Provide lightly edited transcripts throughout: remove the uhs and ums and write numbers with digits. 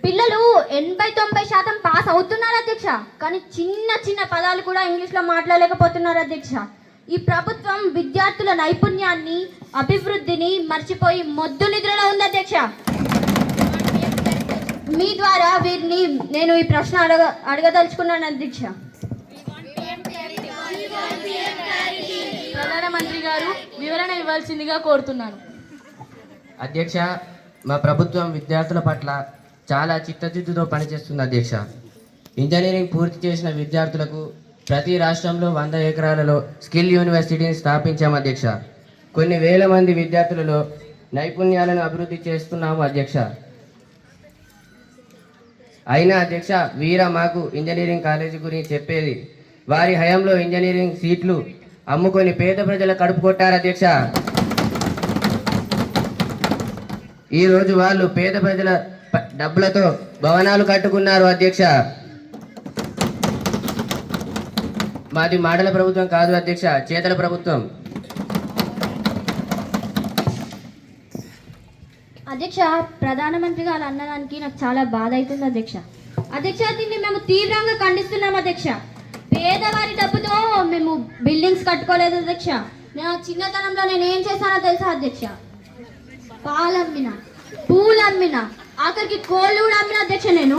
పిల్లలు 80-90% పాస్ అవుతున్నారు అధ్యక్ష, కానీ చిన్న చిన్న పదాలు కూడా ఇంగ్లీష్లో మాట్లాడలేకపోతున్నారు అధ్యక్ష. ఈ ప్రభుత్వం విద్యార్థుల నైపుణ్యాన్ని, అభివృద్ధిని మర్చిపోయి మొద్దు నిద్రలో ఉంది అధ్యక్ష. మీ ద్వారా వీరిని నేను ఈ ప్రశ్న అడగదలుచుకున్నాను అధ్యక్ష. ప్రధానమంత్రి గారు వివరణ ఇవ్వాల్సిందిగా కోరుతున్నాను. అధ్యక్ష, మా ప్రభుత్వం విద్యార్థుల పట్ల చాలా చిత్తశుద్ధితో పనిచేస్తుంది అధ్యక్ష. ఇంజనీరింగ్ పూర్తి చేసిన విద్యార్థులకు ప్రతి రాష్ట్రంలో 100 ఎకరాలలో స్కిల్ యూనివర్సిటీని స్థాపించాము అధ్యక్ష. కొన్ని వేల మంది విద్యార్థులలో నైపుణ్యాలను అభివృద్ధి చేస్తున్నాము అధ్యక్ష. అయినా అధ్యక్ష, మాకు ఇంజనీరింగ్ కాలేజీ గురించి చెప్పేది వారి హయాంలో ఇంజనీరింగ్ సీట్లు అమ్ముకొని పేద ప్రజల కడుపు కొట్టారు అధ్యక్ష. ఈరోజు వాళ్ళు పేద ప్రజల డబ్బులతో భవనాలు కట్టుకున్నారు అధ్యక్ష. మాది మాటల ప్రభుత్వం కాదు అధ్యక్ష, చేతల ప్రభుత్వం. అధ్యక్ష, ప్రధానమంత్రి గారు అన్నదానికి నాకు చాలా బాధ అవుతుంది అధ్యక్ష. దీన్ని మేము తీవ్రంగా ఖండిస్తున్నాం అధ్యక్ష. పేదవారి డబ్బుతో మేము బిల్డింగ్స్ కట్టుకోలేదు అధ్యక్ష. నా చిన్నతనంలో నేను ఏం చేశానో తెలుసా అధ్యక్ష? పాలమ్మిన, పూలమ్మిన, ఆఖరికి కోళ్ళు కూడా అమ్మిన అధ్యక్ష. నేను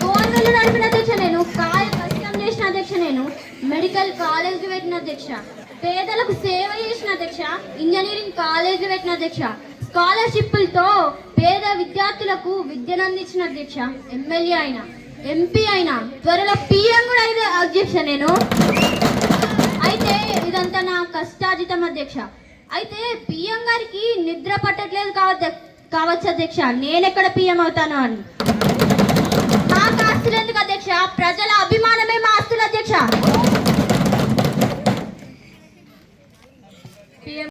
కోళ్ళు నడిపిన అధ్యక్ష. నేను కాయ కష్టం చేసిన అధ్యక్ష. నేను మెడికల్ కాలేజ్ పెట్టిన అధ్యక్ష. పేదలకు సేవ చేసిన అధ్యక్ష. ఇంజనీరింగ్ కాలేజ్ పెట్టిన అధ్యక్ష. స్కాలర్షిప్లతో పేద విద్యార్థులకు విద్యను అందించిన అధ్యక్ష. ఎమ్మెల్యే అయినా, ఎంపీ అయినా, త్వరలో పిఎం కూడా అయితే అధ్యక్ష నేను. అయితే ఇదంతా నా కష్టార్జితం అధ్యక్ష. అయితే పిఎం గారికి నిద్ర పట్టట్లేదు కావచ్చు అధ్యక్ష, నేనెక్కడ పిఎం అవుతాను అని.